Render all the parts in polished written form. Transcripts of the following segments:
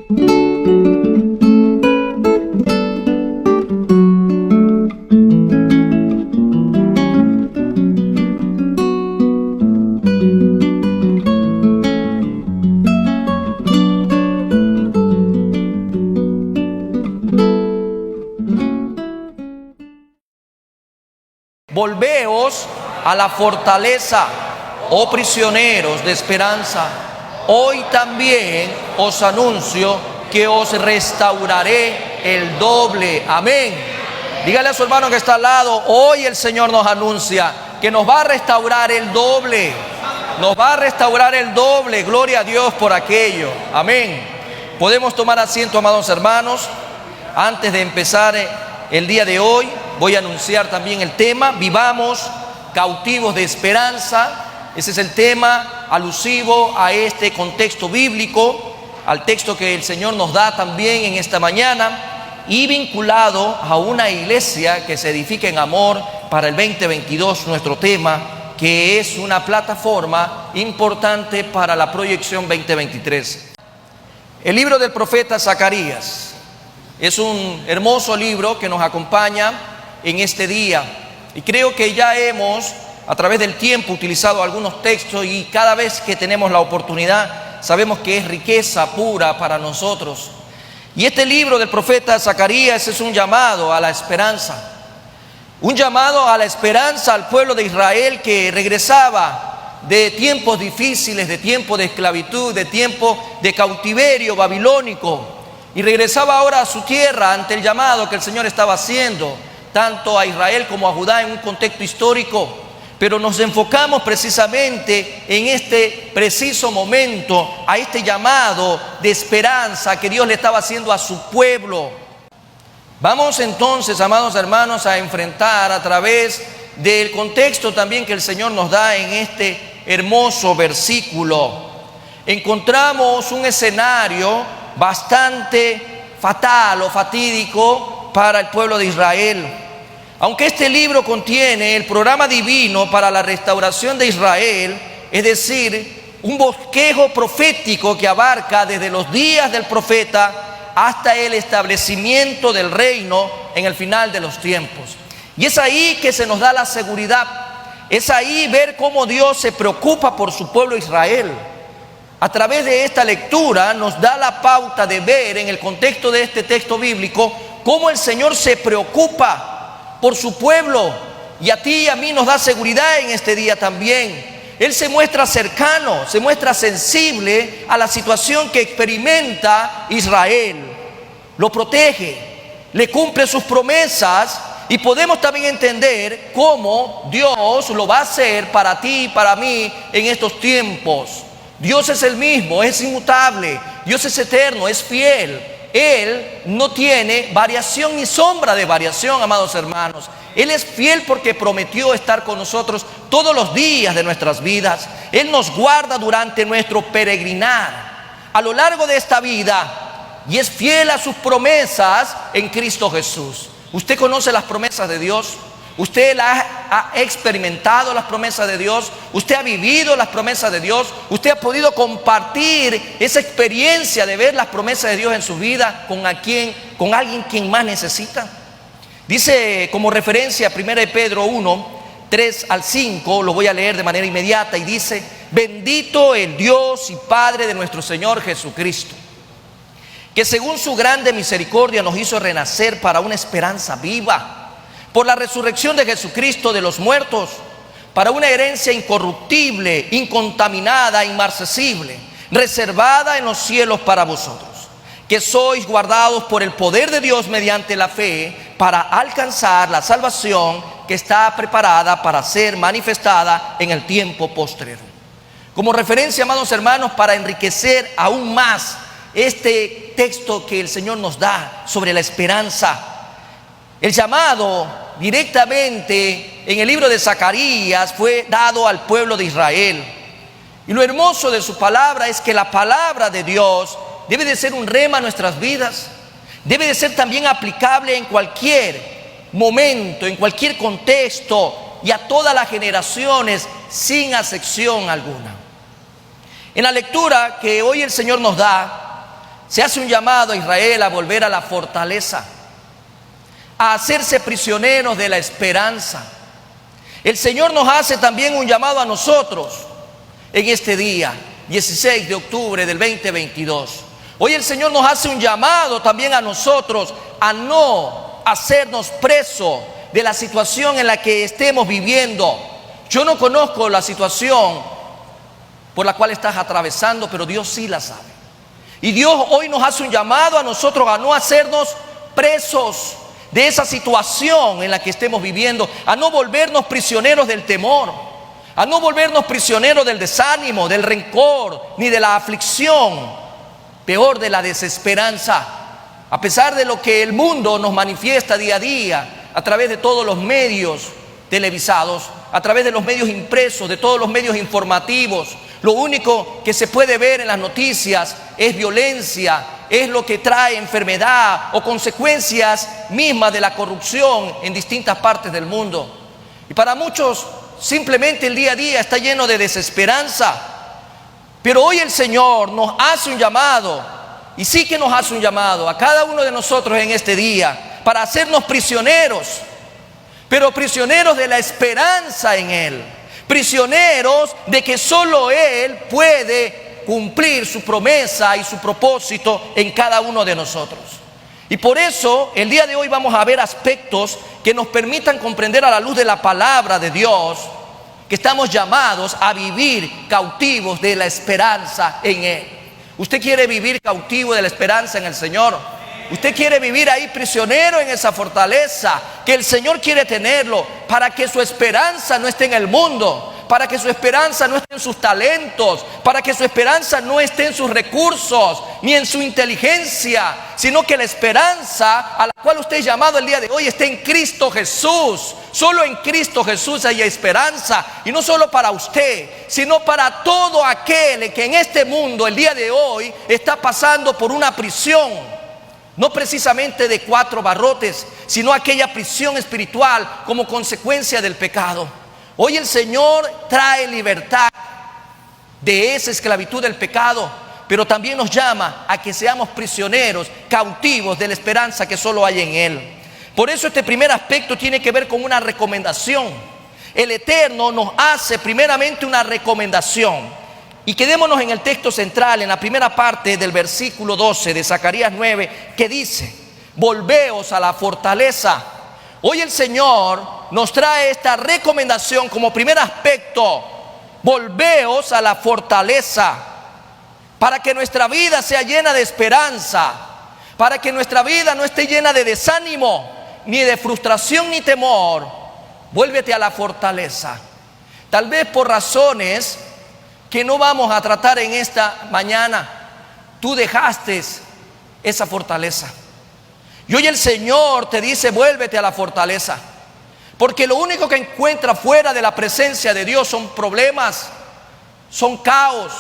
Volveos a la fortaleza, oh prisioneros de esperanza. Hoy también os anuncio que os restauraré el doble. Amén. Dígale a su hermano que está al lado: hoy el Señor nos anuncia que nos va a restaurar el doble. Nos va a restaurar el doble. Gloria a Dios por aquello. Amén. Podemos tomar asiento, amados hermanos. Antes de empezar el día de hoy, voy a anunciar también el tema: vivamos cautivos de esperanza. Ese es el tema alusivo a este contexto bíblico, al texto que el Señor nos da también en esta mañana, y vinculado a una iglesia que se edifica en amor para el 2022, nuestro tema, que es una plataforma importante para la proyección 2023. El libro del profeta Zacarías es un hermoso libro que nos acompaña en este día, y creo que ya hemos a través del tiempo utilizado algunos textos, y cada vez que tenemos la oportunidad sabemos que es riqueza pura para nosotros. Y este libro del profeta Zacarías es un llamado a la esperanza, un llamado a la esperanza al pueblo de Israel que regresaba de tiempos difíciles, de tiempos de esclavitud, de tiempos de cautiverio babilónico, y regresaba ahora a su tierra ante el llamado que el Señor estaba haciendo tanto a Israel como a Judá en un contexto histórico. Pero nos enfocamos precisamente en este preciso momento a este llamado de esperanza que Dios le estaba haciendo a su pueblo. Vamos entonces, amados hermanos, a enfrentar a través del contexto también que el Señor nos da en este hermoso versículo. Encontramos un escenario bastante fatal o fatídico para el pueblo de Israel. Aunque este libro contiene el programa divino para la restauración de Israel, es decir, un bosquejo profético que abarca desde los días del profeta hasta el establecimiento del reino en el final de los tiempos. Y es ahí que se nos da la seguridad, es ahí ver cómo Dios se preocupa por su pueblo Israel. A través de esta lectura nos da la pauta de ver en el contexto de este texto bíblico cómo el Señor se preocupa por su pueblo, y a ti y a mí nos da seguridad en este día también. Él se muestra cercano, se muestra sensible a la situación que experimenta Israel, lo protege, le cumple sus promesas, y podemos también entender cómo Dios lo va a hacer para ti y para mí en estos tiempos. Dios es el mismo, es inmutable, Dios es eterno, es fiel. Él no tiene variación ni sombra de variación, amados hermanos. Él es fiel porque prometió estar con nosotros todos los días de nuestras vidas. Él nos guarda durante nuestro peregrinar a lo largo de esta vida, y es fiel a sus promesas en Cristo Jesús. ¿Usted conoce las promesas de Dios? ¿Usted ha experimentado las promesas de Dios? ¿Usted ha vivido las promesas de Dios? ¿Usted ha podido compartir esa experiencia de ver las promesas de Dios en su vida con alguien quien más necesita? Dice como referencia 1 Pedro 1, 3 al 5, lo voy a leer de manera inmediata, y dice: bendito el Dios y Padre de nuestro Señor Jesucristo, que según su grande misericordia nos hizo renacer para una esperanza viva por la resurrección de Jesucristo de los muertos, para una herencia incorruptible, incontaminada, inmarcesible, reservada en los cielos para vosotros, que sois guardados por el poder de Dios mediante la fe, para alcanzar la salvación que está preparada para ser manifestada en el tiempo postrero. Como referencia, amados hermanos, para enriquecer aún más este texto que el Señor nos da sobre la esperanza, el llamado directamente en el libro de Zacarías fue dado al pueblo de Israel. Y lo hermoso de su palabra es que la palabra de Dios debe de ser un rema a nuestras vidas. Debe de ser también aplicable en cualquier momento, en cualquier contexto, y a todas las generaciones sin acepción alguna. En la lectura que hoy el Señor nos da, Se hace un llamado a Israel a volver a la fortaleza, a hacerse prisioneros de la esperanza. El Señor nos hace también un llamado a nosotros en este día, 16 de octubre del 2022. Hoy el Señor nos hace un llamado también a nosotros a no hacernos presos de la situación en la que estemos viviendo. Yo no conozco la situación por la cual estás atravesando, pero Dios sí la sabe. Y Dios hoy nos hace un llamado a nosotros a no hacernos presos de esa situación en la que estemos viviendo, a no volvernos prisioneros del temor, a no volvernos prisioneros del desánimo, del rencor, ni de la aflicción, peor de la desesperanza. A pesar de lo que el mundo nos manifiesta día a día, a través de todos los medios televisados, a través de los medios impresos, de todos los medios informativos, lo único que se puede ver en las noticias es violencia, es lo que trae enfermedad o consecuencias mismas de la corrupción en distintas partes del mundo. Y para muchos simplemente el día a día está lleno de desesperanza. Pero hoy el Señor nos hace un llamado, y sí que nos hace un llamado a cada uno de nosotros en este día, para hacernos prisioneros, pero prisioneros de la esperanza en Él, prisioneros de que solo Él puede cumplir su promesa y su propósito en cada uno de nosotros. Y por eso el día de hoy vamos a ver aspectos que nos permitan comprender a la luz de la palabra de Dios que estamos llamados a vivir cautivos de la esperanza en Él. ¿Usted quiere vivir cautivo de la esperanza en el Señor? ¿Usted quiere vivir ahí prisionero en esa fortaleza que el Señor quiere tenerlo para que su esperanza no esté en el mundo, para que su esperanza no esté en sus talentos, para que su esperanza no esté en sus recursos ni en su inteligencia, sino que la esperanza a la cual usted es llamado el día de hoy esté en Cristo Jesús? Solo en Cristo Jesús hay esperanza, y no solo para usted, sino para todo aquel que en este mundo el día de hoy está pasando por una prisión. No precisamente de 4 barrotes, sino aquella prisión espiritual como consecuencia del pecado. Hoy el Señor trae libertad de esa esclavitud del pecado, pero también nos llama a que seamos prisioneros, cautivos de la esperanza que solo hay en Él. Por eso este primer aspecto tiene que ver con una recomendación. El Eterno nos hace primeramente una recomendación. Y quedémonos en el texto central, en la primera parte del versículo 12 de Zacarías 9, que dice: volveos a la fortaleza. Hoy el Señor nos trae esta recomendación como primer aspecto: volveos a la fortaleza, para que nuestra vida sea llena de esperanza, para que nuestra vida no esté llena de desánimo, ni de frustración, ni temor. Vuélvete a la fortaleza. Tal vez por razones que no vamos a tratar en esta mañana, tú dejaste esa fortaleza. Y hoy el Señor te dice: vuélvete a la fortaleza, porque lo único que encuentras fuera de la presencia de Dios son problemas, son caos,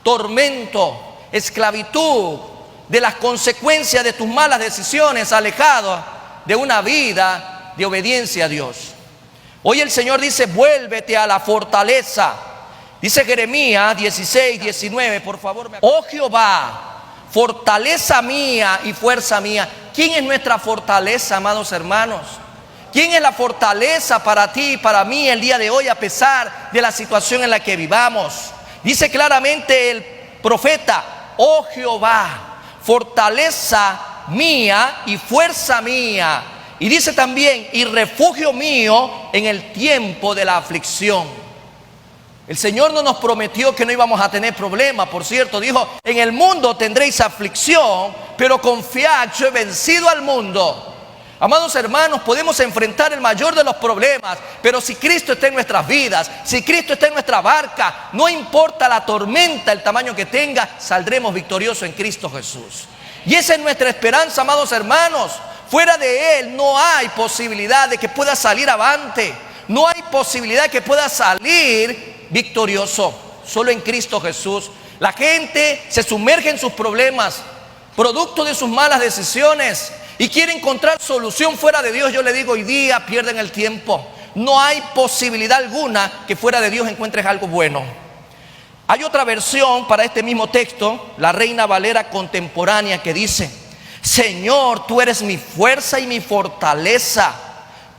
tormento, esclavitud, de las consecuencias de tus malas decisiones, alejado de una vida de obediencia a Dios. Hoy el Señor dice: vuélvete a la fortaleza. Dice Jeremías 16, 19, por favor. Oh Jehová, fortaleza mía y fuerza mía. ¿Quién es nuestra fortaleza, amados hermanos? ¿Quién es la fortaleza para ti y para mí el día de hoy, a pesar de la situación en la que vivamos? Dice claramente el profeta: oh Jehová, fortaleza mía y fuerza mía. Y dice también: y refugio mío en el tiempo de la aflicción. El Señor no nos prometió que no íbamos a tener problemas. Por cierto, dijo: en el mundo tendréis aflicción, pero confiad, yo he vencido al mundo. Amados hermanos, podemos enfrentar el mayor de los problemas, pero si Cristo está en nuestras vidas, si Cristo está en nuestra barca, no importa la tormenta, el tamaño que tenga, saldremos victoriosos en Cristo Jesús. Y esa es nuestra esperanza, amados hermanos. Fuera de Él no hay posibilidad de que pueda salir avante. No hay posibilidad de que pueda salir victorioso. Solo en Cristo Jesús. La gente se sumerge en sus problemas, producto de sus malas decisiones, y quiere encontrar solución fuera de Dios. Yo le digo: hoy día pierden el tiempo. No hay posibilidad alguna que fuera de Dios encuentres algo bueno. Hay otra versión para este mismo texto, la Reina Valera contemporánea, que dice: Señor, tú eres mi fuerza y mi fortaleza.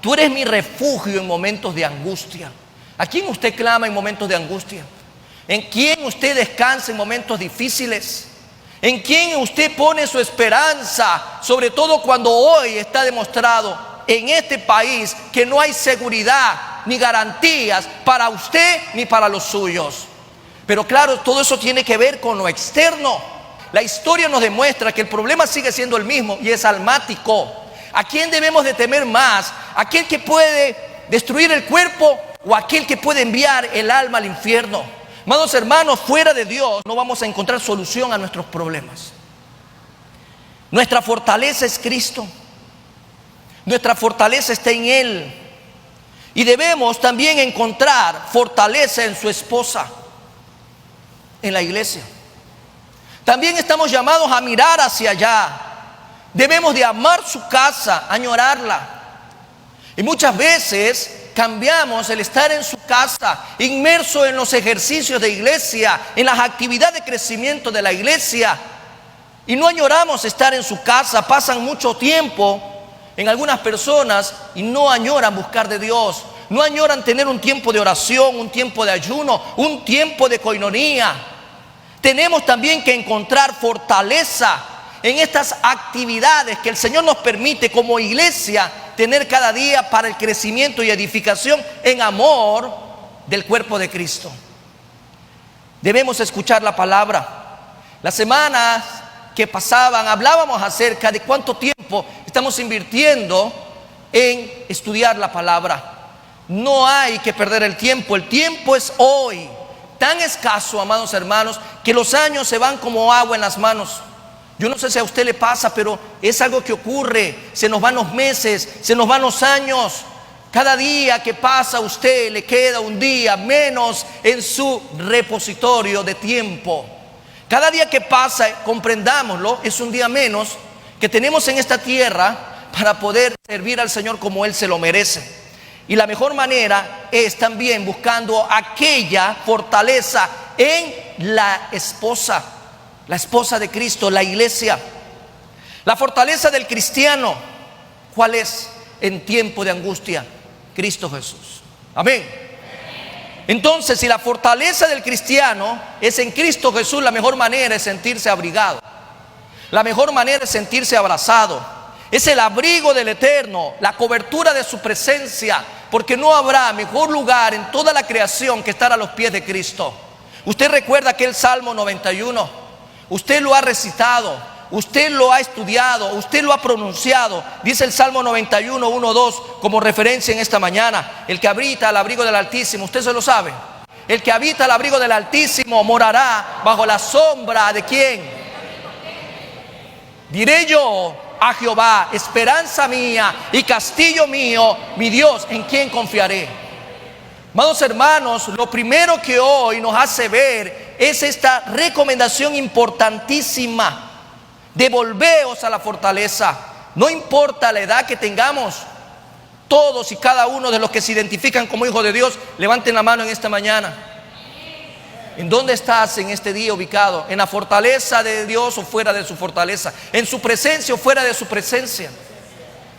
Tú eres mi refugio en momentos de angustia. ¿A quién usted clama en momentos de angustia? ¿En quién usted descansa en momentos difíciles? ¿En quién usted pone su esperanza? Sobre todo cuando hoy está demostrado en este país que no hay seguridad ni garantías para usted ni para los suyos. Pero claro, todo eso tiene que ver con lo externo. La historia nos demuestra que el problema sigue siendo el mismo y es almático. ¿A quién debemos de temer más? ¿Aquel que puede destruir el cuerpo o aquel que puede enviar el alma al infierno? Amados hermanos, fuera de Dios no vamos a encontrar solución a nuestros problemas. Nuestra fortaleza es Cristo. Nuestra fortaleza está en Él. Y debemos también encontrar fortaleza en su esposa, en la iglesia. También estamos llamados a mirar hacia allá. Debemos de amar su casa, añorarla. Y muchas veces cambiamos el estar en su casa, inmerso en los ejercicios de iglesia, en las actividades de crecimiento de la iglesia, y no añoramos estar en su casa. Pasan mucho tiempo en algunas personas y no añoran buscar de Dios, no añoran tener un tiempo de oración, un tiempo de ayuno, un tiempo de coinonía. Tenemos también que encontrar fortaleza en estas actividades que el Señor nos permite como iglesia tener cada día para el crecimiento y edificación en amor del cuerpo de Cristo. Debemos escuchar la palabra. Las semanas que pasaban hablábamos acerca de cuánto tiempo estamos invirtiendo en estudiar la palabra. No hay que perder el tiempo es hoy. Tan escaso, amados hermanos, que los años se van como agua en las manos. Yo no sé si a usted le pasa, pero es algo que ocurre. Se nos van los meses, se nos van los años. Cada día que pasa a usted le queda un día menos en su repositorio de tiempo. Cada día que pasa, comprendámoslo, es un día menos que tenemos en esta tierra para poder servir al Señor como Él se lo merece. Y la mejor manera es también buscando aquella fortaleza en la esposa de Cristo, la iglesia. La fortaleza del cristiano, ¿cuál es en tiempo de angustia? Cristo Jesús. Amén. Entonces, si la fortaleza del cristiano es en Cristo Jesús, la mejor manera es sentirse abrigado. La mejor manera es sentirse abrazado. Es el abrigo del Eterno, la cobertura de su presencia, porque no habrá mejor lugar en toda la creación que estar a los pies de Cristo. Usted recuerda aquel Salmo 91, usted lo ha recitado, usted lo ha estudiado, usted lo ha pronunciado. Dice el Salmo 91, 1, 2 como referencia en esta mañana: el que habita al abrigo del Altísimo, usted se lo sabe. El que habita al abrigo del Altísimo morará bajo la sombra de ¿quién? Diré yo a Jehová, esperanza mía y castillo mío, mi Dios, ¿en quién confiaré? Amados hermanos, lo primero que hoy nos hace ver es esta recomendación importantísima: devolveos a la fortaleza. No importa la edad que tengamos, todos y cada uno de los que se identifican como hijos de Dios, levanten la mano en esta mañana. ¿En dónde estás en este día ubicado? ¿En la fortaleza de Dios o fuera de su fortaleza? ¿En su presencia o fuera de su presencia?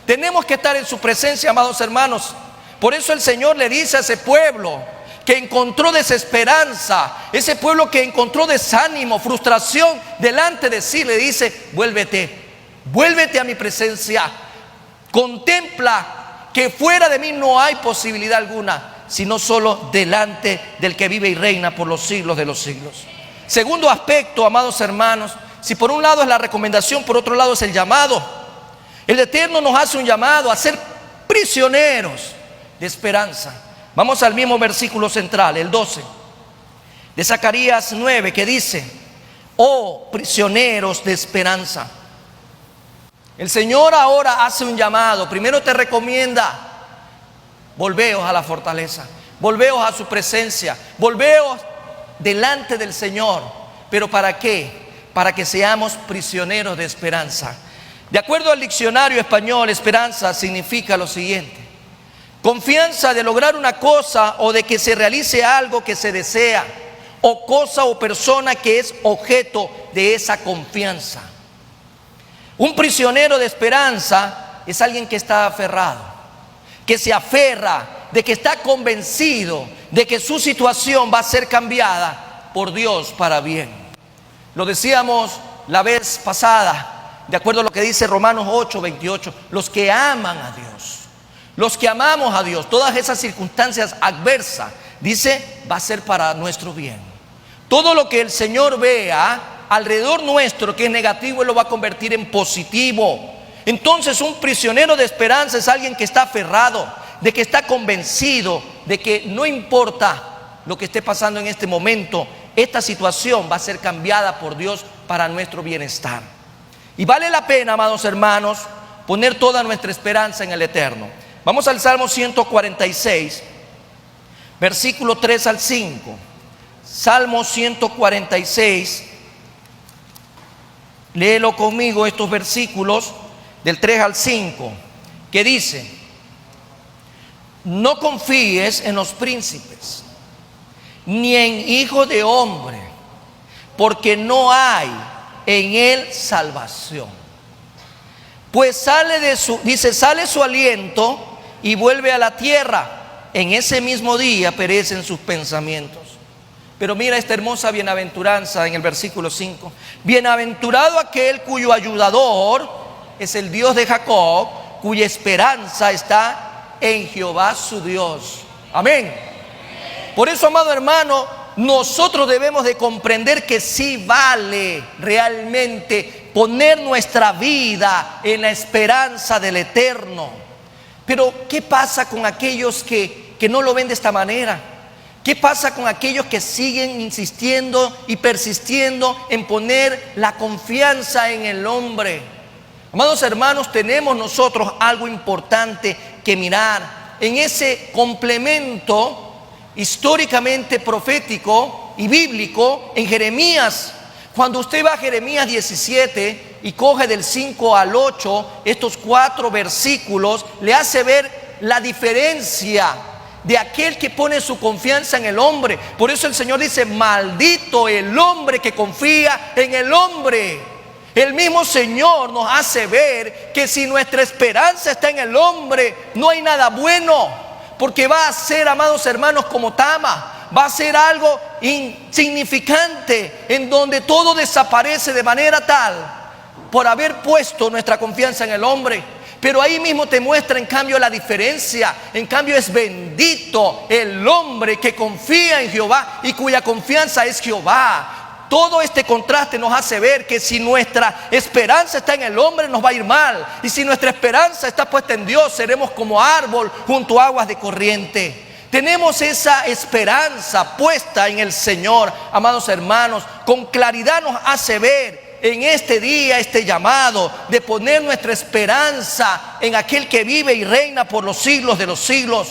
Tenemos que estar en su presencia, amados hermanos. Por eso el Señor le dice a ese pueblo que encontró desesperanza, ese pueblo que encontró desánimo, frustración delante de sí, le dice: vuélvete a mi presencia. Contempla que fuera de mí no hay posibilidad alguna, sino solo delante del que vive y reina por los siglos de los siglos. Segundo aspecto, amados hermanos, si por un lado es la recomendación, por otro lado es el llamado. El Eterno nos hace un llamado a ser prisioneros de esperanza. Vamos al mismo versículo central, el 12 de Zacarías 9, que dice: oh prisioneros de esperanza. El Señor ahora hace un llamado. Primero te recomienda: volveos a la fortaleza, volveos a su presencia, volveos delante del Señor. ¿Pero para qué? Para que seamos prisioneros de esperanza. De acuerdo al diccionario español, esperanza significa lo siguiente: confianza de lograr una cosa o de que se realice algo que se desea, o cosa o persona que es objeto de esa confianza. Un prisionero de esperanza es alguien que está aferrado, que se aferra, de que está convencido de que su situación va a ser cambiada por Dios para bien. Lo decíamos la vez pasada, de acuerdo a lo que dice Romanos 8:28, los que aman a Dios, los que amamos a Dios, todas esas circunstancias adversas, dice, va a ser para nuestro bien. Todo lo que el Señor vea alrededor nuestro que es negativo, Él lo va a convertir en positivo. Entonces un prisionero de esperanza es alguien que está aferrado, de que está convencido de que no importa lo que esté pasando en este momento, esta situación va a ser cambiada por Dios para nuestro bienestar. Y vale la pena, amados hermanos, poner toda nuestra esperanza en el Eterno. Vamos al Salmo 146, versículo 3 al 5. Salmo 146, léelo conmigo estos versículos del 3 al 5, que dice: no confíes en los príncipes, ni en hijo de hombre, porque no hay en él salvación. Pues sale su aliento y vuelve a la tierra. En ese mismo día perecen sus pensamientos. Pero mira esta hermosa bienaventuranza en el versículo 5. Bienaventurado aquel cuyo ayudador es el Dios de Jacob, cuya esperanza está en Jehová su Dios. Amén. Por eso, amado hermano, nosotros debemos de comprender que sí vale realmente poner nuestra vida en la esperanza del Eterno. Pero ¿qué pasa con aquellos que no lo ven de esta manera? ¿Qué pasa con aquellos que siguen insistiendo y persistiendo en poner la confianza en el hombre? Amados hermanos, tenemos nosotros algo importante que mirar en ese complemento históricamente profético y bíblico en Jeremías. Cuando usted va a Jeremías 17 y coge del 5 al 8, estos 4 versículos le hace ver la diferencia de aquel que pone su confianza en el hombre. Por eso el Señor dice: maldito el hombre que confía en el hombre. El mismo Señor nos hace ver que si nuestra esperanza está en el hombre, no hay nada bueno, porque va a ser, amados hermanos, como Tama, va a ser algo insignificante, en donde todo desaparece de manera tal por haber puesto nuestra confianza en el hombre. Pero ahí mismo te muestra en cambio la diferencia. En cambio es bendito el hombre que confía en Jehová y cuya confianza es Jehová. Todo este contraste nos hace ver que si nuestra esperanza está en el hombre, nos va a ir mal. Y si nuestra esperanza está puesta en Dios, seremos como árbol junto a aguas de corriente. Tenemos esa esperanza puesta en el Señor, amados hermanos. Con claridad nos hace ver en este día este llamado de poner nuestra esperanza en aquel que vive y reina por los siglos de los siglos.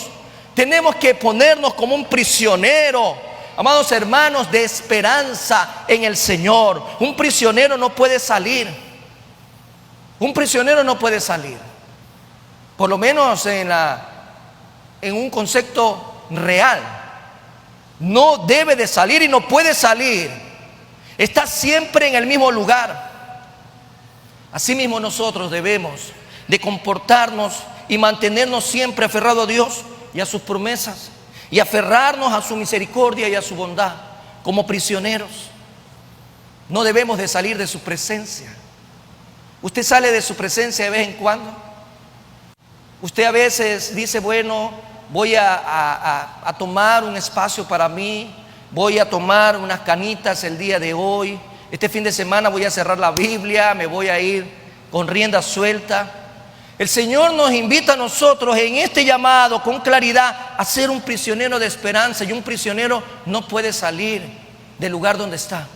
Tenemos que ponernos como un prisionero, amados hermanos, de esperanza en el Señor. Un prisionero no puede salir. Un prisionero no puede salir. Por lo menos en un concepto real. No debe de salir y no puede salir. Está siempre en el mismo lugar. Asimismo nosotros debemos de comportarnos y mantenernos siempre aferrados a Dios y a sus promesas, y aferrarnos a su misericordia y a su bondad como prisioneros. No debemos de salir de su presencia. Usted sale de su presencia de vez en cuando. Usted a veces dice: bueno, voy a tomar un espacio para mí, voy a tomar unas canitas el día de hoy, este fin de semana voy a cerrar la Biblia, me voy a ir con rienda suelta. El Señor nos invita a nosotros en este llamado con claridad a ser un prisionero de esperanza. Y un prisionero no puede salir del lugar donde está.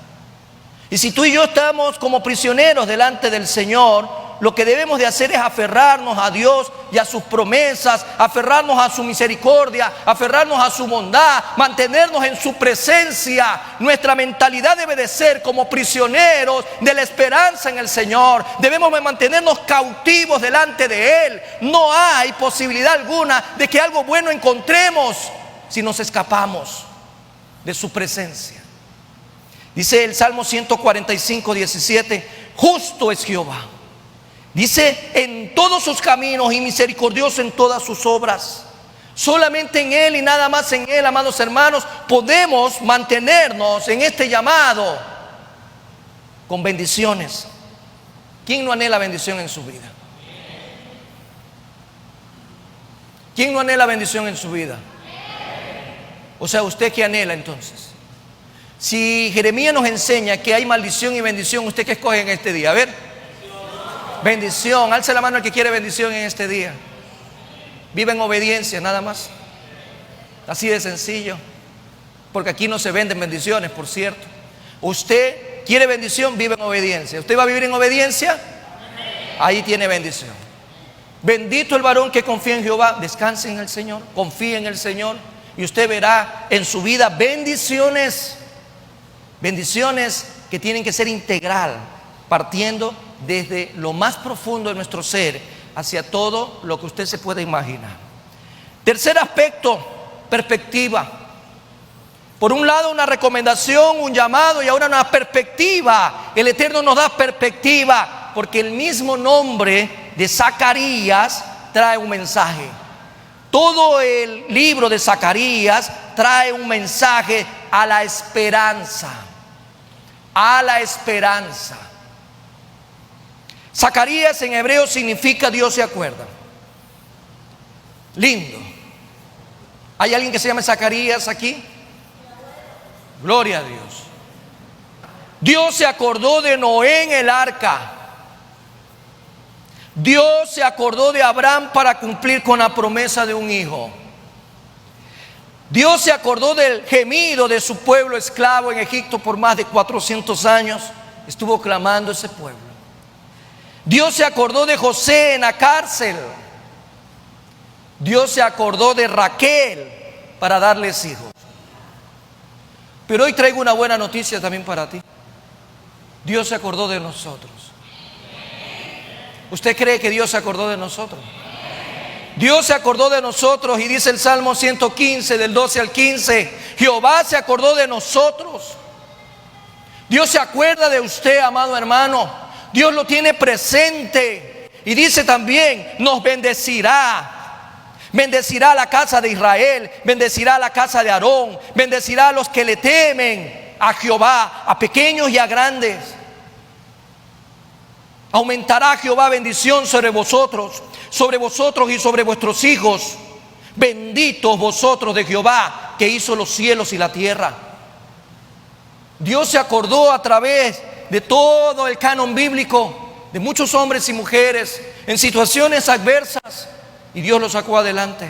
Y si tú y yo estamos como prisioneros delante del Señor, lo que debemos de hacer es aferrarnos a Dios y a sus promesas, aferrarnos a su misericordia, aferrarnos a su bondad, mantenernos en su presencia. Nuestra mentalidad debe de ser como prisioneros de la esperanza en el Señor. Debemos de mantenernos cautivos delante de Él. No hay posibilidad alguna de que algo bueno encontremos si nos escapamos de su presencia. Dice el Salmo 145, 17, justo es Jehová. Dice, en todos sus caminos y misericordioso en todas sus obras. Solamente en Él y nada más en Él, amados hermanos, podemos mantenernos en este llamado con bendiciones. ¿Quién no anhela bendición en su vida? ¿Quién no anhela bendición en su vida? O sea, ¿usted qué anhela entonces? Si Jeremías nos enseña que hay maldición y bendición, ¿usted qué escoge en este día? A ver. Bendición. Alce la mano el que quiere bendición en este día. Vive en obediencia, nada más. Así de sencillo. Porque aquí no se venden bendiciones, por cierto. Usted quiere bendición, vive en obediencia. ¿Usted va a vivir en obediencia? Ahí tiene bendición. Bendito el varón que confía en Jehová. Descanse en el Señor, confíe en el Señor, y usted verá en su vida bendiciones. Bendiciones que tienen que ser integral, partiendo desde lo más profundo de nuestro ser hacia todo lo que usted se pueda imaginar. Tercer aspecto, perspectiva. Por un lado una recomendación, un llamado, y ahora una perspectiva. El Eterno nos da perspectiva, porque el mismo nombre de Zacarías trae un mensaje. Todo el libro de Zacarías trae un mensaje a la esperanza. A la esperanza. Zacarías en hebreo significa Dios se acuerda. Lindo. ¿Hay alguien que se llame Zacarías aquí? Gloria a Dios. Dios se acordó de Noé en el arca. Dios se acordó de Abraham para cumplir con la promesa de un hijo. Dios se acordó del gemido de su pueblo esclavo en Egipto por más de 400 años. Estuvo clamando ese pueblo. Dios se acordó de José en la cárcel. Dios se acordó de Raquel para darles hijos. Pero hoy traigo una buena noticia también para ti. Dios se acordó de nosotros. ¿Usted cree que Dios se acordó de nosotros? Dios se acordó de nosotros, y dice el Salmo 115 del 12 al 15, Jehová se acordó de nosotros. Dios se acuerda de usted, amado hermano. Dios lo tiene presente, y dice también, nos bendecirá. Bendecirá a la casa de Israel, bendecirá a la casa de Aarón, bendecirá a los que le temen a Jehová, a pequeños y a grandes. Aumentará Jehová bendición sobre vosotros y sobre vuestros hijos. Benditos vosotros de Jehová, que hizo los cielos y la tierra. Dios se acordó a través de todo el canon bíblico de muchos hombres y mujeres en situaciones adversas, y Dios los sacó adelante.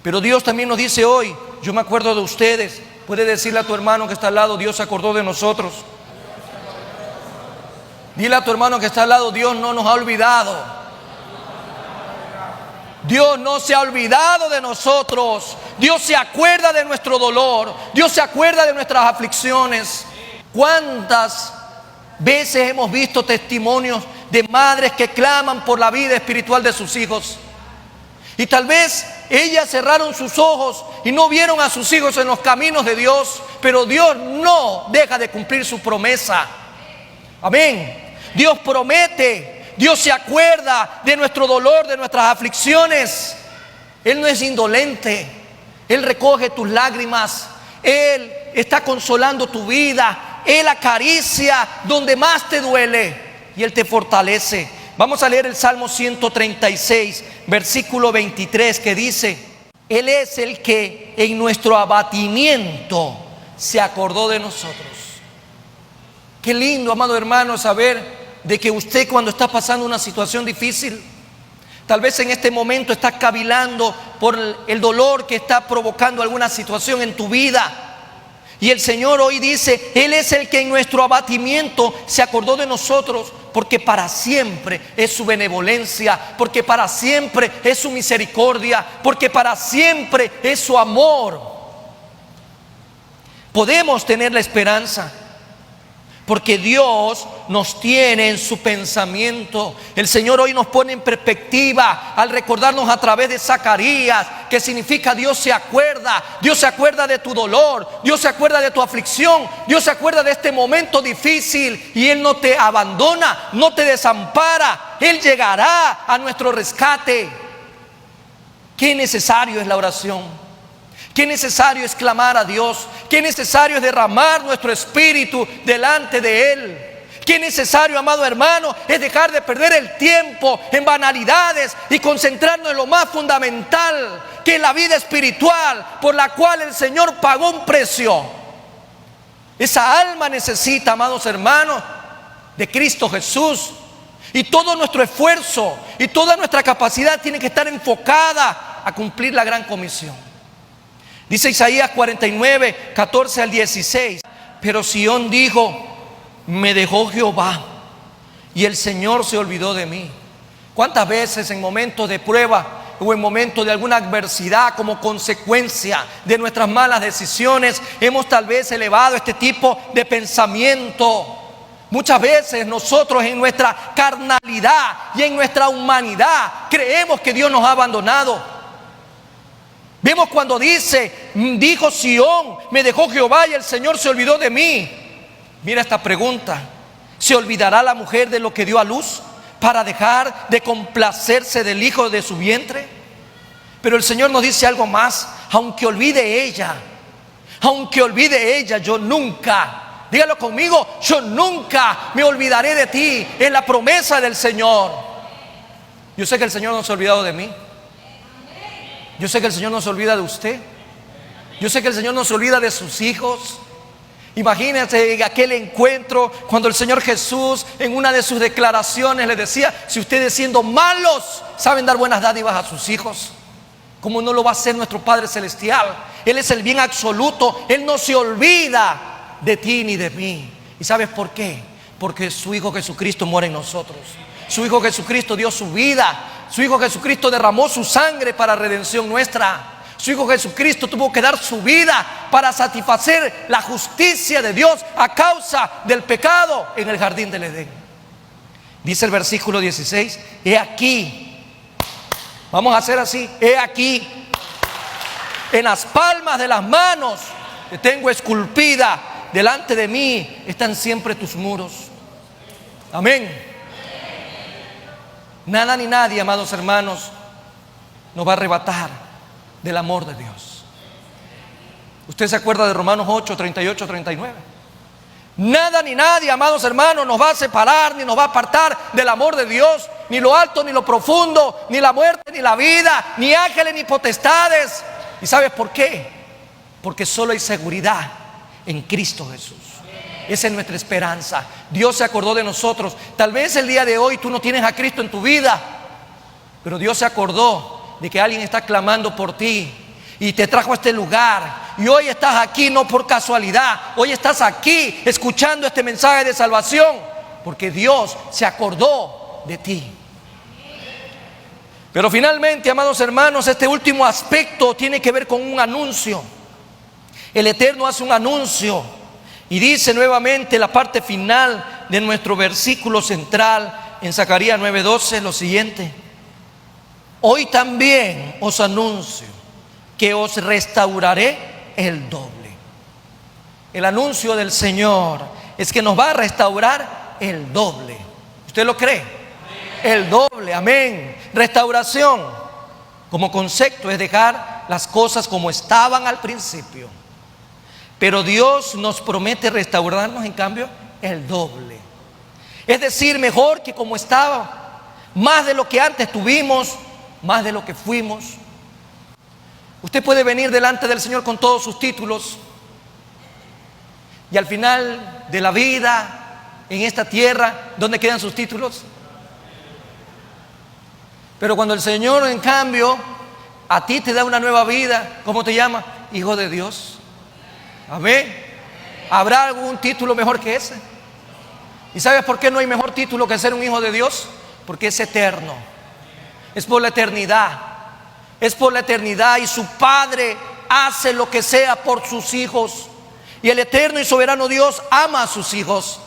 Pero Dios también nos dice hoy, yo me acuerdo de ustedes. Puede decirle a tu hermano que está al lado, Dios se acordó de nosotros. Dile a tu hermano que está al lado, Dios no nos ha olvidado. Dios no se ha olvidado de nosotros. Dios se acuerda de nuestro dolor. Dios se acuerda de nuestras aflicciones. ¿Cuántas veces hemos visto testimonios de madres que claman por la vida espiritual de sus hijos? Y tal vez ellas cerraron sus ojos y no vieron a sus hijos en los caminos de Dios, pero Dios no deja de cumplir su promesa. Amén. Dios promete, Dios se acuerda de nuestro dolor, de nuestras aflicciones. Él no es indolente. Él recoge tus lágrimas. Él está consolando tu vida. Él acaricia donde más te duele y Él te fortalece. Vamos a leer el Salmo 136, versículo 23, que dice: Él es el que en nuestro abatimiento se acordó de nosotros. Qué lindo, amado hermano, saber de que usted, cuando está pasando una situación difícil, tal vez en este momento estás cavilando por el dolor que está provocando alguna situación en tu vida. Y el Señor hoy dice, Él es el que en nuestro abatimiento se acordó de nosotros, porque para siempre es su benevolencia, porque para siempre es su misericordia, porque para siempre es su amor. Podemos tener la esperanza. porque Dios nos tiene en su pensamiento. El Señor hoy nos pone en perspectiva al recordarnos a través de Zacarías, que significa Dios se acuerda de tu dolor, Dios se acuerda de tu aflicción, Dios se acuerda de este momento difícil y Él no te abandona, no te desampara, Él llegará a nuestro rescate. Qué necesario es la oración. Qué necesario es clamar a Dios. Qué necesario es derramar nuestro espíritu delante de Él. Qué necesario, amado hermano, es dejar de perder el tiempo en banalidades y concentrarnos en lo más fundamental, que es la vida espiritual por la cual el Señor pagó un precio. Esa alma necesita, amados hermanos, de Cristo Jesús. Y todo nuestro esfuerzo y toda nuestra capacidad tiene que estar enfocada a cumplir la gran comisión. Dice Isaías 49, 14 al 16. Pero Sión dijo: me dejó Jehová y el Señor se olvidó de mí. ¿Cuántas veces en momentos de prueba o en momentos de alguna adversidad, como consecuencia de nuestras malas decisiones, hemos tal vez elevado este tipo de pensamiento? Muchas veces nosotros en nuestra carnalidad y en nuestra humanidad creemos que Dios nos ha abandonado. Vemos cuando dijo Sión, me dejó Jehová y el Señor se olvidó de mí. Mira esta pregunta: ¿se olvidará la mujer de lo que dio a luz para dejar de complacerse del hijo de su vientre? Pero el Señor nos dice algo más: aunque olvide ella, yo nunca, dígalo conmigo, yo nunca me olvidaré de ti. Es la promesa del Señor. Yo sé que el Señor no se ha olvidado de mí. Yo sé que el Señor no se olvida de usted. Yo sé que el Señor no se olvida de sus hijos. Imagínense aquel encuentro cuando el Señor Jesús en una de sus declaraciones le decía: si ustedes siendo malos saben dar buenas dádivas a sus hijos, ¿cómo no lo va a hacer nuestro Padre Celestial? Él es el bien absoluto. Él no se olvida de ti ni de mí. ¿Y sabes por qué? Porque su Hijo Jesucristo mora en nosotros. Su Hijo Jesucristo dio su vida. Su Hijo Jesucristo derramó su sangre para redención nuestra. Su Hijo Jesucristo tuvo que dar su vida para satisfacer la justicia de Dios a causa del pecado en el jardín del Edén. Dice el versículo 16: he aquí, vamos a hacer así, he aquí, en las palmas de las manos que tengo esculpida, delante de mí están siempre tus muros. Amén. Nada ni nadie, amados hermanos, nos va a arrebatar del amor de Dios. ¿Usted se acuerda de Romanos 8, 38, 39? Nada ni nadie, amados hermanos, nos va a separar ni nos va a apartar del amor de Dios. Ni lo alto ni lo profundo, ni la muerte ni la vida, ni ángeles ni potestades. ¿Y sabes por qué? Porque solo hay seguridad en Cristo Jesús. Esa es nuestra esperanza. Dios se acordó de nosotros. Tal vez el día de hoy tú no tienes a Cristo en tu vida, pero Dios se acordó de que alguien está clamando por ti y te trajo a este lugar. Y hoy estás aquí no por casualidad. Hoy estás aquí escuchando este mensaje de salvación porque Dios se acordó de ti. Pero finalmente, amados hermanos, este último aspecto tiene que ver con un anuncio. El Eterno hace un anuncio. Y dice nuevamente la parte final de nuestro versículo central en Zacarías 9:12 lo siguiente: hoy también os anuncio que os restauraré el doble. El anuncio del Señor es que nos va a restaurar el doble. ¿Usted lo cree? El doble, amén. Restauración como concepto es dejar las cosas como estaban al principio. Pero Dios nos promete restaurarnos en cambio el doble. Es decir, mejor que como estaba, más de lo que antes tuvimos, más de lo que fuimos. Usted puede venir delante del Señor con todos sus títulos y al final de la vida en esta tierra, ¿dónde quedan sus títulos? Pero cuando el Señor en cambio a ti te da una nueva vida, ¿cómo te llama? Hijo de Dios. Amén. ¿Habrá algún título mejor que ese? ¿Y sabes por qué no hay mejor título que ser un hijo de Dios? Porque es eterno. Es por la eternidad. Es por la eternidad y su Padre hace lo que sea por sus hijos. Y el eterno y soberano Dios ama a sus hijos.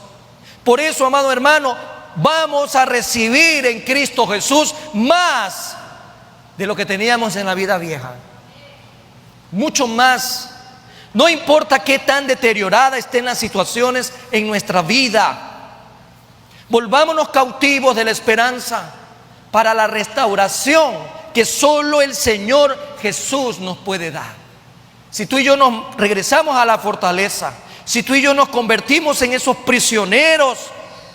Por eso, amado hermano, vamos a recibir en Cristo Jesús más de lo que teníamos en la vida vieja. Mucho más. No importa qué tan deteriorada estén las situaciones en nuestra vida. Volvámonos cautivos de la esperanza para la restauración que solo el Señor Jesús nos puede dar. Si tú y yo nos regresamos a la fortaleza, si tú y yo nos convertimos en esos prisioneros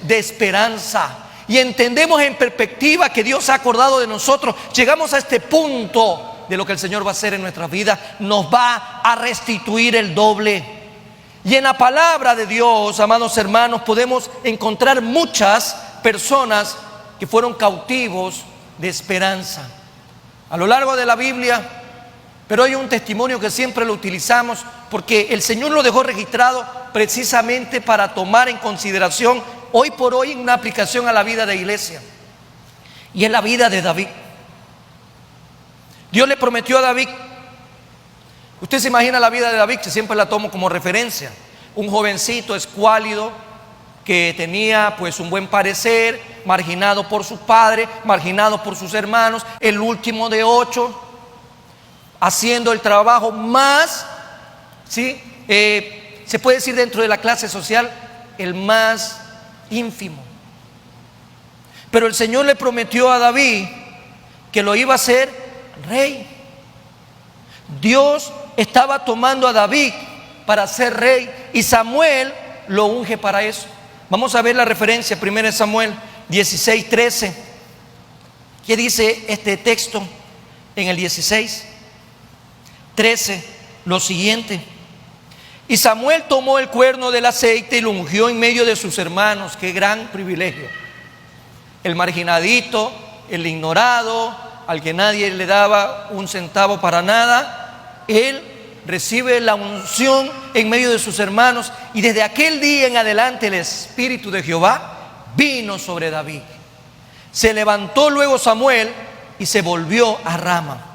de esperanza y entendemos en perspectiva que Dios ha acordado de nosotros, llegamos a este punto de lo que el Señor va a hacer en nuestras vidas, nos va a restituir el doble. Y en la palabra de Dios, amados hermanos, podemos encontrar muchas personas que fueron cautivos de esperanza a lo largo de la Biblia. Pero hay un testimonio que siempre lo utilizamos porque el Señor lo dejó registrado precisamente para tomar en consideración hoy por hoy una aplicación a la vida de iglesia. Y es la vida de David. Dios le prometió a David. Usted se imagina la vida de David, que siempre la tomo como referencia. Un jovencito escuálido que tenía pues un buen parecer, marginado por sus padres, marginado por sus hermanos, el último de 8, haciendo el trabajo más, ¿sí? Se puede decir dentro de la clase social, el más ínfimo. Pero el Señor le prometió a David que lo iba a hacer rey. Dios estaba tomando a David para ser rey y Samuel lo unge para eso. Vamos a ver la referencia, 1 Samuel 16:13. ¿Qué dice este texto en el 16:13? Lo siguiente: y Samuel tomó el cuerno del aceite y lo ungió en medio de sus hermanos. Qué gran privilegio. El marginadito, el ignorado, al que nadie le daba un centavo para nada, él recibe la unción en medio de sus hermanos, y desde aquel día en adelante el Espíritu de Jehová vino sobre David. Se levantó luego Samuel y se volvió a Rama.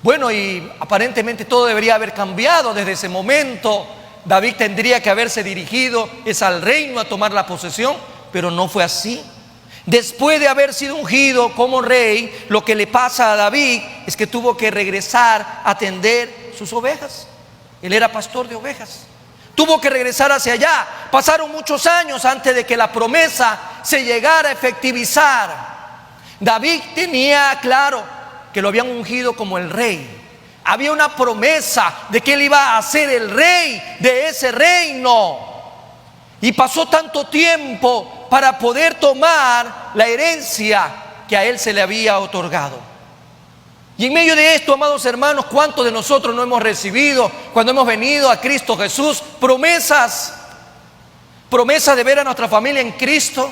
Bueno, y aparentemente todo debería haber cambiado desde ese momento. David tendría que haberse dirigido al reino a tomar la posesión, pero no fue así. Después de haber sido ungido como rey, lo que le pasa a David es que tuvo que regresar a atender sus ovejas. Él era pastor de ovejas. Tuvo que regresar hacia allá. Pasaron muchos años antes de que la promesa se llegara a efectivizar. David tenía claro que lo habían ungido como el rey. Había una promesa de que él iba a ser el rey de ese reino. Y pasó tanto tiempo para poder tomar la herencia que a él se le había otorgado. Y en medio de esto, amados hermanos, ¿cuántos de nosotros no hemos recibido cuando hemos venido a Cristo Jesús? Promesas de ver a nuestra familia en Cristo,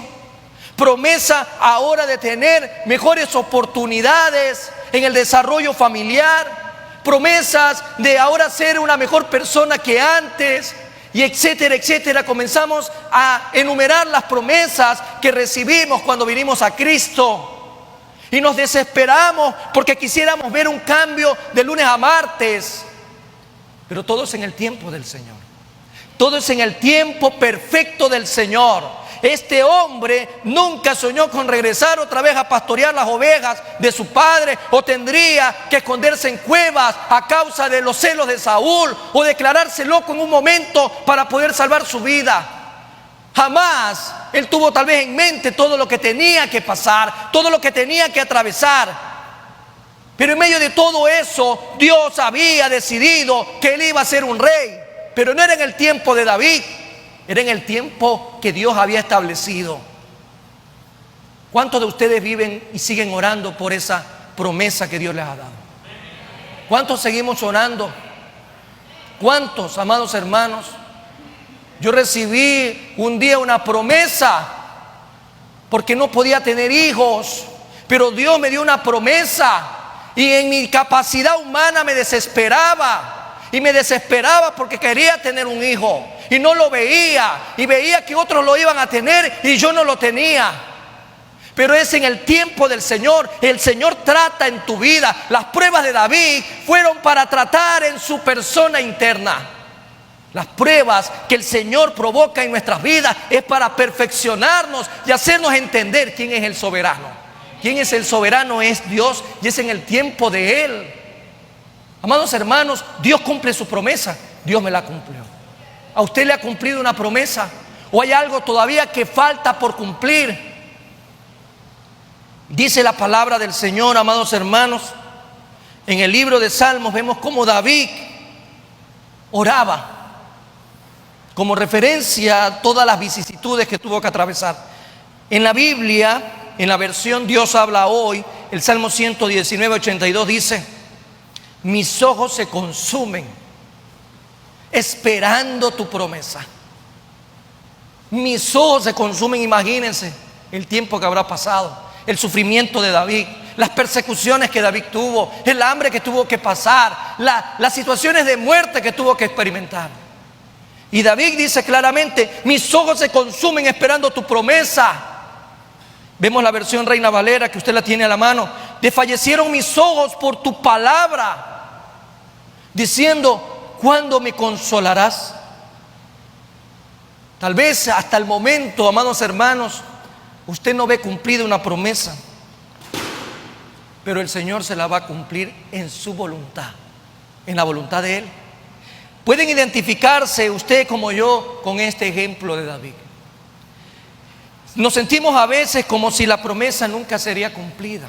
promesa ahora de tener mejores oportunidades en el desarrollo familiar, promesas de ahora ser una mejor persona que antes, y etcétera, etcétera. Comenzamos a enumerar las promesas que recibimos cuando vinimos a Cristo. Y nos desesperamos porque quisiéramos ver un cambio de lunes a martes. Pero todo es en el tiempo del Señor. Todo es en el tiempo perfecto del Señor. Este hombre nunca soñó con regresar otra vez a pastorear las ovejas de su padre, o tendría que esconderse en cuevas a causa de los celos de Saúl, o declararse loco en un momento para poder salvar su vida. Jamás él tuvo tal vez en mente todo lo que tenía que pasar, todo lo que tenía que atravesar. Pero en medio de todo eso, Dios había decidido que él iba a ser un rey. Pero no era en el tiempo de David, era en el tiempo que Dios había establecido. ¿Cuántos de ustedes viven y siguen orando por esa promesa que Dios les ha dado? ¿Cuántos seguimos orando? ¿Cuántos, amados hermanos? Yo recibí un día una promesa porque no podía tener hijos, pero Dios me dio una promesa, y en mi capacidad humana me desesperaba, y me desesperaba porque quería tener un hijo y no lo veía, y veía que otros lo iban a tener y yo no lo tenía. Pero es en el tiempo del Señor. El Señor trata en tu vida. Las pruebas de David fueron para tratar en su persona interna. Las pruebas que el Señor provoca en nuestras vidas es para perfeccionarnos y hacernos entender quién es el soberano. ¿Quién es el soberano? Es Dios, y es en el tiempo de Él. Amados hermanos, Dios cumple su promesa. Dios me la cumplió. ¿A usted le ha cumplido una promesa? ¿O hay algo todavía que falta por cumplir? Dice la palabra del Señor, amados hermanos, en el libro de Salmos vemos cómo David oraba como referencia a todas las vicisitudes que tuvo que atravesar. En la Biblia, en la versión Dios habla hoy, el Salmo 119, 82 dice: mis ojos se consumen esperando tu promesa. Mis ojos se consumen, imagínense el tiempo que habrá pasado, el sufrimiento de David, las persecuciones que David tuvo, el hambre que tuvo que pasar, las situaciones de muerte que tuvo que experimentar. Y David dice claramente: mis ojos se consumen esperando tu promesa. Vemos la versión Reina Valera, que usted la tiene a la mano. Desfallecieron mis ojos por tu palabra, diciendo: ¿cuándo me consolarás? Tal vez hasta el momento, amados hermanos, usted no ve cumplida una promesa, pero el Señor se la va a cumplir en su voluntad, en la voluntad de Él. Pueden identificarse usted como yo con este ejemplo de David. Nos sentimos a veces como si la promesa nunca sería cumplida,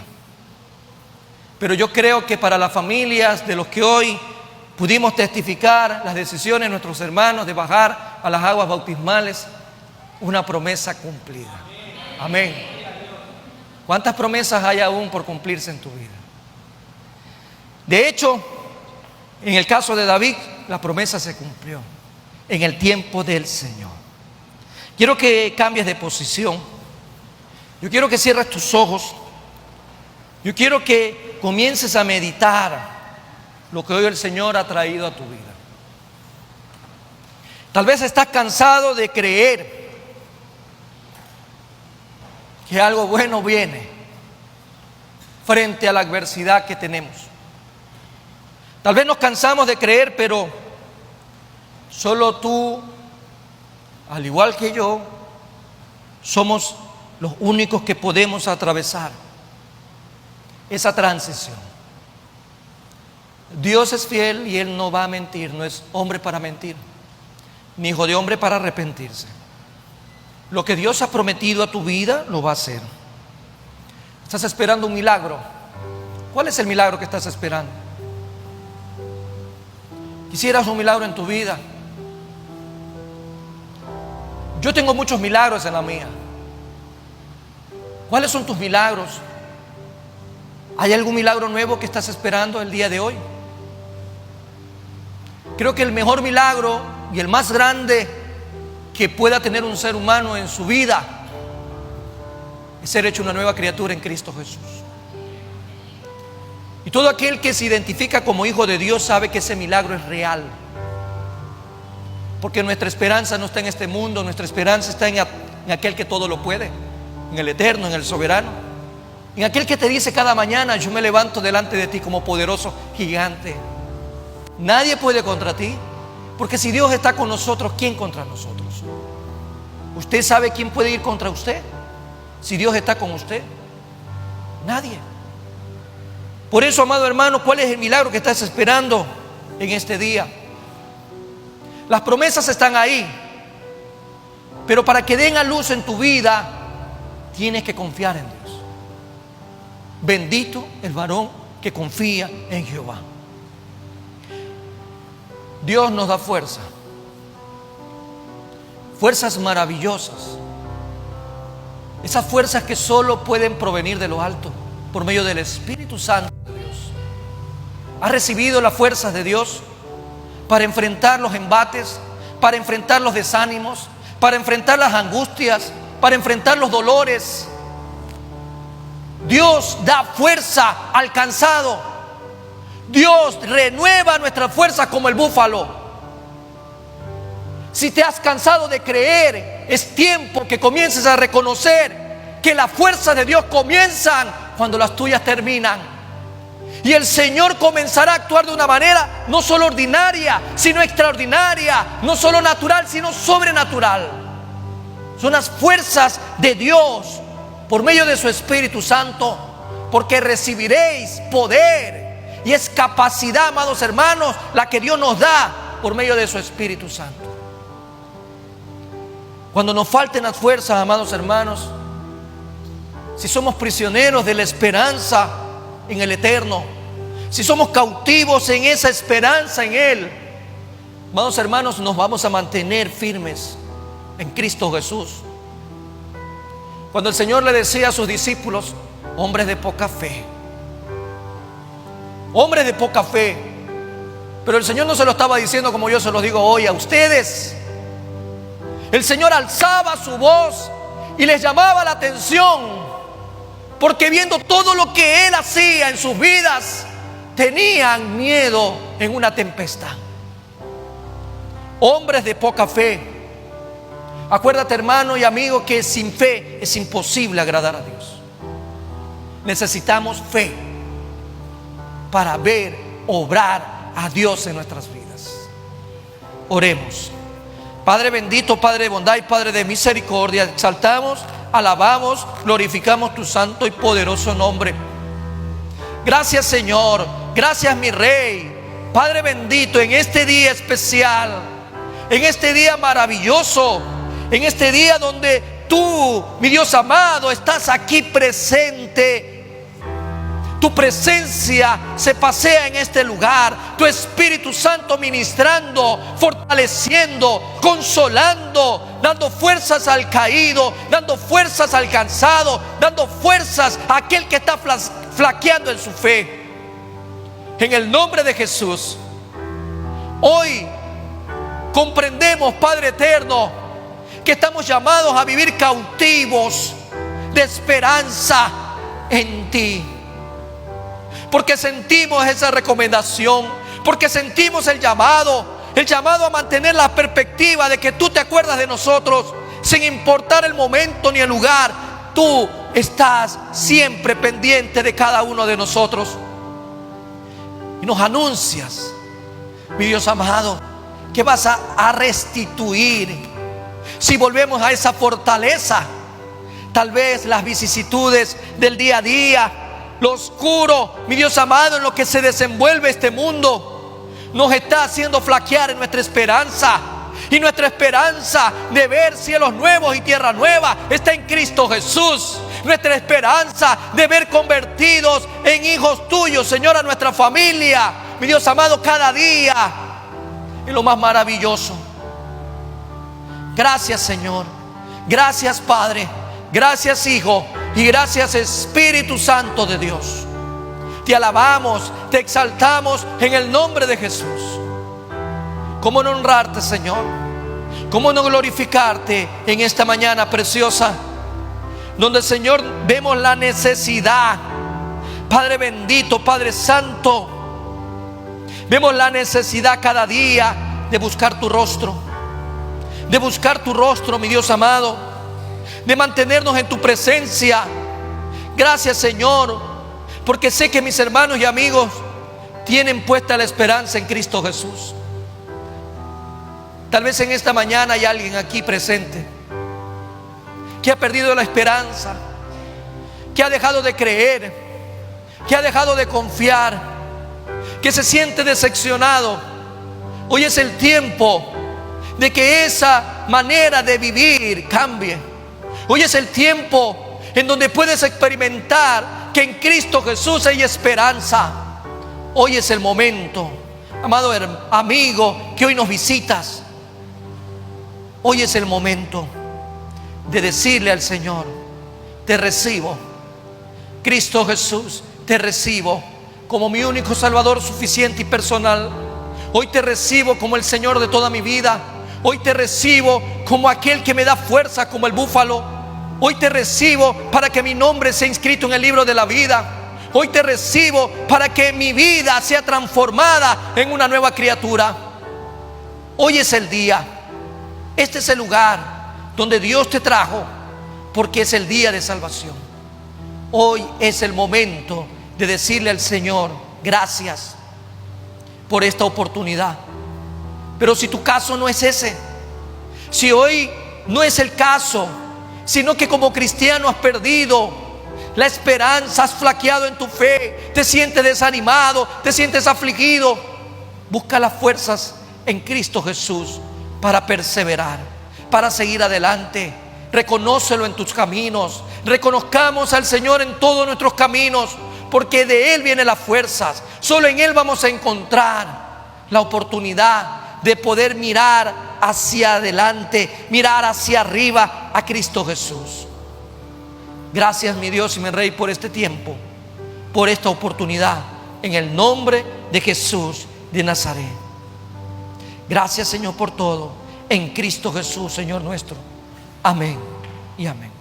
pero yo creo que para las familias de los que hoy pudimos testificar las decisiones de nuestros hermanos de bajar a las aguas bautismales, una promesa cumplida. Amén. ¿Cuántas promesas hay aún por cumplirse en tu vida? De hecho, en el caso de David, la promesa se cumplió en el tiempo del Señor. Quiero que cambies de posición. Yo quiero que cierres tus ojos. Yo quiero que comiences a meditar lo que hoy el Señor ha traído a tu vida. Tal vez estás cansado de creer que algo bueno viene frente a la adversidad que tenemos. Tal vez nos cansamos de creer, pero solo tú, al igual que yo, somos los únicos que podemos atravesar esa transición. Dios es fiel y Él no va a mentir, no es hombre para mentir, ni hijo de hombre para arrepentirse. Lo que Dios ha prometido a tu vida, lo va a hacer. ¿Estás esperando un milagro? ¿Cuál es el milagro que estás esperando? ¿Quisieras un milagro en tu vida? Yo tengo muchos milagros en la mía. ¿Cuáles son tus milagros? ¿Hay algún milagro nuevo que estás esperando el día de hoy? Creo que el mejor milagro y el más grande que pueda tener un ser humano en su vida es ser hecho una nueva criatura en Cristo Jesús. Y todo aquel que se identifica como hijo de Dios sabe que ese milagro es real. Porque nuestra esperanza no está en este mundo, nuestra esperanza está en aquel que todo lo puede, en el eterno, en el soberano, en aquel que te dice cada mañana: yo me levanto delante de ti como poderoso gigante. Nadie puede contra ti, porque si Dios está con nosotros, ¿quién contra nosotros? ¿Usted sabe quién puede ir contra usted? Si Dios está con usted, nadie. Por eso, amado hermano, ¿cuál es el milagro que estás esperando en este día? Las promesas están ahí, pero para que den a luz en tu vida, tienes que confiar en Dios. Bendito el varón que confía en Jehová. Dios nos da fuerza, fuerzas maravillosas, esas fuerzas que solo pueden provenir de lo alto, por medio del Espíritu Santo de Dios. ¿Has recibido las fuerzas de Dios para enfrentar los embates, para enfrentar los desánimos, para enfrentar las angustias, para enfrentar los dolores? Dios da fuerza al cansado. Dios renueva nuestra fuerza como el búfalo. Si te has cansado de creer, es tiempo que comiences a reconocer que las fuerzas de Dios comienzan cuando las tuyas terminan. Y el Señor comenzará a actuar de una manera no solo ordinaria, sino extraordinaria, no solo natural, sino sobrenatural. Son las fuerzas de Dios por medio de su Espíritu Santo, porque recibiréis poder, y es capacidad, amados hermanos, la que Dios nos da por medio de su Espíritu Santo. Cuando nos falten las fuerzas, amados hermanos, si somos prisioneros de la esperanza en el eterno, si somos cautivos en esa esperanza en Él, amados hermanos, nos vamos a mantener firmes en Cristo Jesús. Cuando el Señor le decía a sus discípulos, hombres de poca fe, hombres de poca fe, pero el Señor no se lo estaba diciendo como yo se lo digo hoy a ustedes. El Señor alzaba su voz y les llamaba la atención, porque viendo todo lo que Él hacía en sus vidas, tenían miedo en una tempestad. Hombres de poca fe. Acuérdate, hermano y amigo, que sin fe es imposible agradar a Dios. Necesitamos fe para ver obrar a Dios en nuestras vidas. Oremos. Padre bendito, Padre de bondad y Padre de misericordia, exaltamos, alabamos, glorificamos tu santo y poderoso nombre. Gracias, Señor. Gracias, mi Rey. Padre bendito, en este día especial, en este día maravilloso, en este día donde tú, mi Dios amado, estás aquí presente. Tu presencia se pasea en este lugar. Tu Espíritu Santo ministrando, fortaleciendo, consolando, dando fuerzas al caído, dando fuerzas al cansado, dando fuerzas a aquel que está flaqueando en su fe. En el nombre de Jesús, hoy comprendemos, Padre eterno, que estamos llamados a vivir cautivos de esperanza en ti. Porque sentimos esa recomendación, porque sentimos el llamado a mantener la perspectiva de que tú te acuerdas de nosotros, sin importar el momento ni el lugar. Tú estás siempre pendiente de cada uno de nosotros. Y nos anuncias, mi Dios amado, que vas a restituir. Si volvemos a esa fortaleza, tal vez las vicisitudes del día a día, lo oscuro, mi Dios amado, en lo que se desenvuelve este mundo, nos está haciendo flaquear en nuestra esperanza. Y nuestra esperanza de ver cielos nuevos y tierra nueva está en Cristo Jesús. Nuestra esperanza de ver convertidos en hijos tuyos, Señor, a nuestra familia, mi Dios amado, cada día es lo más maravilloso. Gracias, Señor. Gracias, Padre. Gracias, Hijo. Y gracias, Espíritu Santo de Dios. Te alabamos, te exaltamos en el nombre de Jesús. ¿Cómo no honrarte, Señor? ¿Cómo no glorificarte en esta mañana preciosa, donde, Señor, vemos la necesidad, Padre bendito, Padre santo, vemos la necesidad cada día de buscar tu rostro, mi Dios amado, de mantenernos en tu presencia. Gracias, Señor, porque sé que mis hermanos y amigos tienen puesta la esperanza en Cristo Jesús. Tal vez en esta mañana hay alguien aquí presente que ha perdido la esperanza, que ha dejado de creer, que ha dejado de confiar, que se siente decepcionado. Hoy es el tiempo de que esa manera de vivir cambie. Hoy es el tiempo en donde puedes experimentar que en Cristo Jesús hay esperanza. Hoy es el momento, amado amigo, que hoy nos visitas. Hoy es el momento de decirle al Señor: te recibo, Cristo Jesús, te recibo como mi único Salvador suficiente y personal. Hoy te recibo como el Señor de toda mi vida. Hoy te recibo como aquel que me da fuerza como el búfalo. Hoy te recibo para que mi nombre sea inscrito en el libro de la vida. Hoy te recibo para que mi vida sea transformada en una nueva criatura. Hoy es el día. Este es el lugar donde Dios te trajo, porque es el día de salvación. Hoy es el momento de decirle al Señor: gracias por esta oportunidad. Pero si tu caso no es ese, si hoy no es el caso, sino que como cristiano has perdido la esperanza, has flaqueado en tu fe, te sientes desanimado, te sientes afligido, busca las fuerzas en Cristo Jesús para perseverar, para seguir adelante. Reconócelo en tus caminos. Reconozcamos al Señor en todos nuestros caminos, porque de Él vienen las fuerzas. Solo en Él vamos a encontrar la oportunidad de poder mirar hacia adelante, mirar hacia arriba a Cristo Jesús. Gracias, mi Dios y mi Rey, por este tiempo, por esta oportunidad, en el nombre de Jesús de Nazaret. Gracias, Señor, por todo, en Cristo Jesús, Señor nuestro. Amén y amén.